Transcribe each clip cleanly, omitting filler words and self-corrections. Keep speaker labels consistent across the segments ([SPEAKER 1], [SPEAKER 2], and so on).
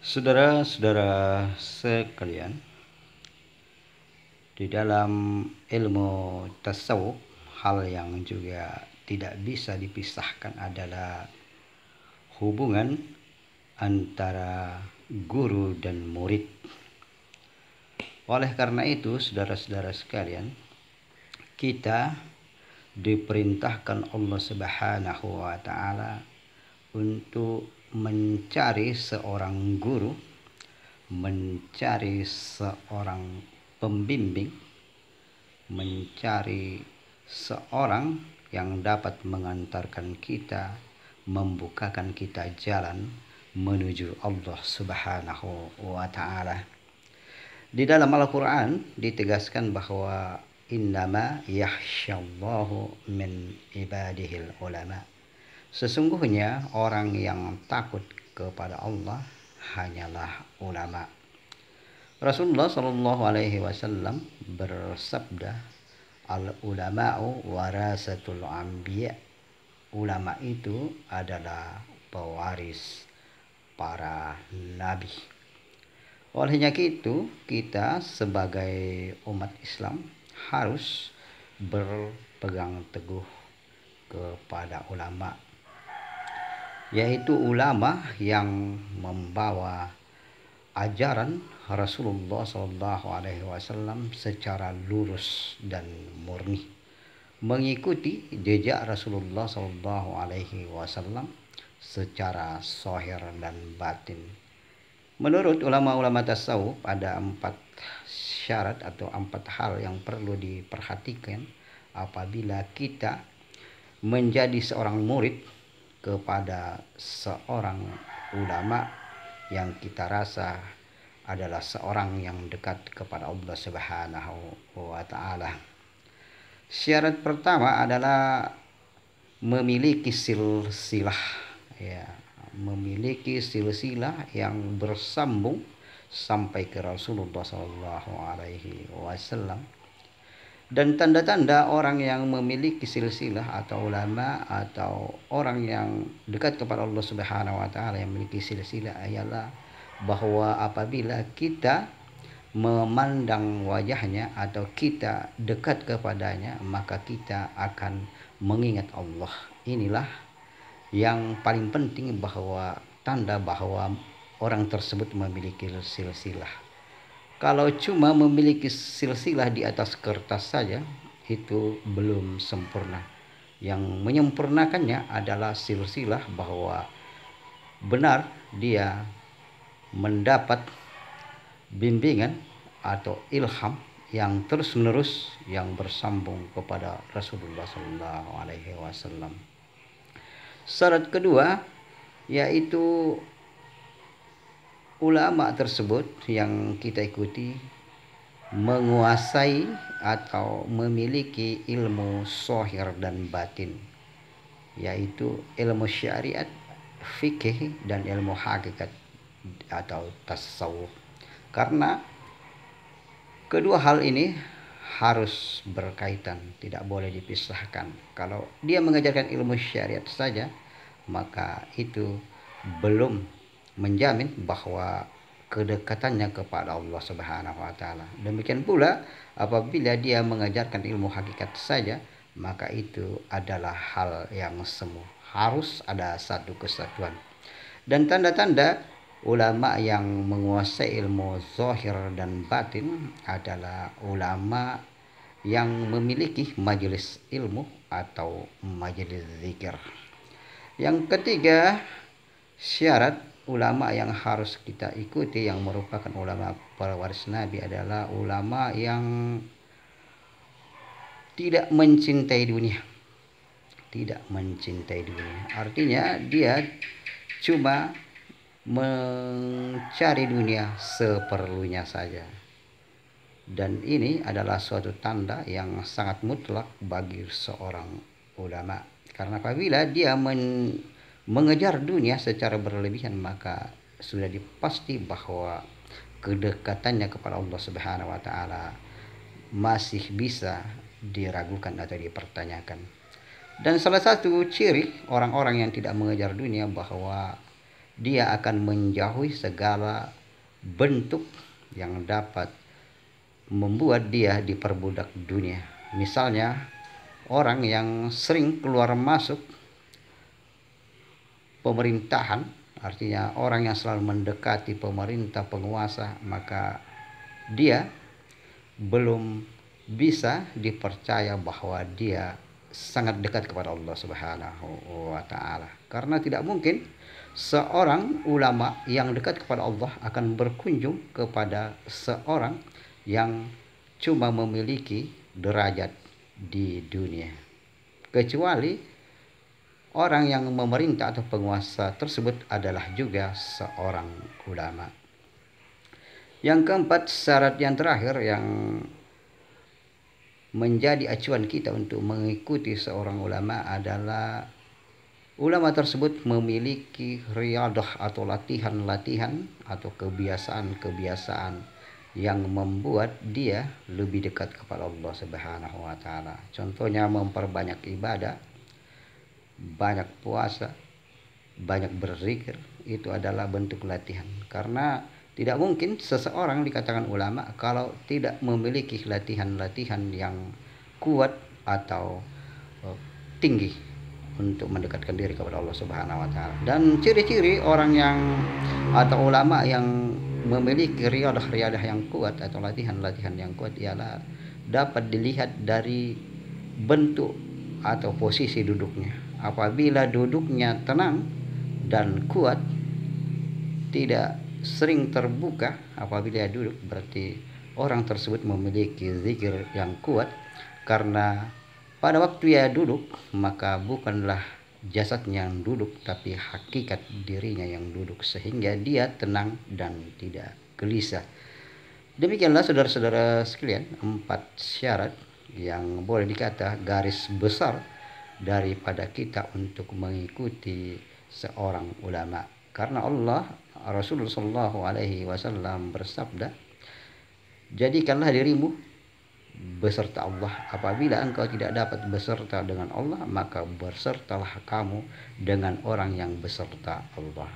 [SPEAKER 1] Saudara-saudara sekalian, di dalam ilmu tasawuf, hal yang juga tidak bisa dipisahkan adalah hubungan antara guru dan murid. Oleh karena itu, saudara-saudara sekalian, kita diperintahkan Allah Subhanahu wa taala untuk mencari seorang guru, mencari seorang pembimbing, mencari seorang yang dapat mengantarkan kita, membukakan kita jalan menuju Allah Subhanahu wa taala. Di dalam Al-Quran ditegaskan bahwa innama yakhsyallahu min ibadihil ulama. Sesungguhnya orang yang takut kepada Allah hanyalah ulama. Rasulullah Shallallahu Alaihi Wasallam bersabda, al ulama'u warasatul anbiya. Ulama itu adalah pewaris para nabi. Olehnya itu, kita sebagai umat Islam harus berpegang teguh kepada ulama, yaitu ulama yang membawa ajaran Rasulullah SAW secara lurus dan murni, mengikuti jejak Rasulullah SAW secara zahir dan batin. Menurut ulama-ulama tasawuf ada 4 syarat atau 4 hal yang perlu diperhatikan apabila kita menjadi seorang murid kepada seorang ulama yang kita rasa adalah seorang yang dekat kepada Allah Subhanahu wa taala. Syarat pertama adalah memiliki silsilah, memiliki silsilah yang bersambung sampai ke Rasulullah SAW. Dan tanda-tanda orang yang memiliki silsilah atau ulama atau orang yang dekat kepada Allah Subhanahu wa taala yang memiliki silsilah ialah bahwa apabila kita memandang wajahnya atau kita dekat kepadanya, maka kita akan mengingat Allah. Inilah yang paling penting, bahwa tanda bahwa orang tersebut memiliki silsilah. Kalau cuma memiliki silsilah di atas kertas saja, itu belum sempurna. Yang menyempurnakannya adalah silsilah bahwa benar dia mendapat bimbingan atau ilham yang terus-menerus yang bersambung kepada Rasulullah SAW. Syarat kedua yaitu ulama tersebut yang kita ikuti menguasai atau memiliki ilmu zahir dan batin, yaitu ilmu syariat, fikih, dan ilmu hakikat atau tasawuf. Karena kedua hal ini harus berkaitan, tidak boleh dipisahkan. Kalau dia mengajarkan ilmu syariat saja, maka itu belum menjamin bahwa kedekatannya kepada Allah Subhanahu wa taala. Demikian pula apabila dia mengajarkan ilmu hakikat saja, maka itu adalah hal yang semu. Harus ada satu kesatuan. Dan tanda-tanda ulama yang menguasai ilmu zahir dan batin adalah ulama yang memiliki majelis ilmu atau majelis zikir. Yang ketiga, syarat ulama yang harus kita ikuti yang merupakan ulama pewaris Nabi adalah ulama yang tidak mencintai dunia. Tidak mencintai dunia. Artinya dia cuma mencari dunia seperlunya saja. Dan ini adalah suatu tanda yang sangat mutlak bagi seorang ulama. Karena apabila dia mengejar dunia secara berlebihan, maka sudah dipasti bahwa kedekatannya kepada Allah Subhanahu wa taala masih bisa diragukan atau dipertanyakan. Dan salah satu ciri orang-orang yang tidak mengejar dunia bahwa dia akan menjauhi segala bentuk yang dapat membuat dia diperbudak dunia. Misalnya orang yang sering keluar masuk pemerintahan, artinya orang yang selalu mendekati pemerintah penguasa, maka dia belum bisa dipercaya bahwa dia sangat dekat kepada Allah Subhanahu wa taala. Karena tidak mungkin seorang ulama yang dekat kepada Allah akan berkunjung kepada seorang yang cuma memiliki derajat di dunia, kecuali orang yang memerintah atau penguasa tersebut adalah juga seorang ulama. Yang keempat, syarat yang terakhir yang menjadi acuan kita untuk mengikuti seorang ulama adalah ulama tersebut memiliki riyadah atau latihan-latihan atau kebiasaan-kebiasaan yang membuat dia lebih dekat kepada Allah Subhanahu wa taala. Contohnya memperbanyak ibadah, banyak puasa, banyak berzikir, itu adalah bentuk latihan. Karena tidak mungkin seseorang dikatakan ulama kalau tidak memiliki latihan-latihan yang kuat atau tinggi untuk mendekatkan diri kepada Allah Subhanahu wa taala. Dan ciri-ciri orang yang atau ulama yang memiliki riyadah yang kuat atau latihan-latihan yang kuat ialah dapat dilihat dari bentuk atau posisi duduknya. Apabila duduknya tenang dan kuat, tidak sering terbuka apabila duduk, berarti orang tersebut memiliki zikir yang kuat. Karena pada waktu ia duduk, maka bukanlah jasadnya yang duduk, tapi hakikat dirinya yang duduk, sehingga dia tenang dan tidak gelisah. Demikianlah saudara-saudara sekalian, 4 syarat yang boleh dikata garis besar daripada kita untuk mengikuti seorang ulama. Karena Rasulullah Shallallahu Alaihi Wasallam bersabda, jadikanlah dirimu beserta Allah. Apabila engkau tidak dapat beserta dengan Allah, maka bersertalah kamu dengan orang yang beserta Allah.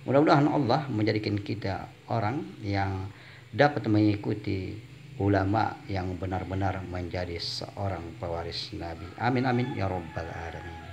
[SPEAKER 1] Mudah-mudahan Allah menjadikan kita orang yang dapat mengikuti ulama yang benar-benar menjadi seorang pewaris Nabi. Amin amin ya rabbal alamin.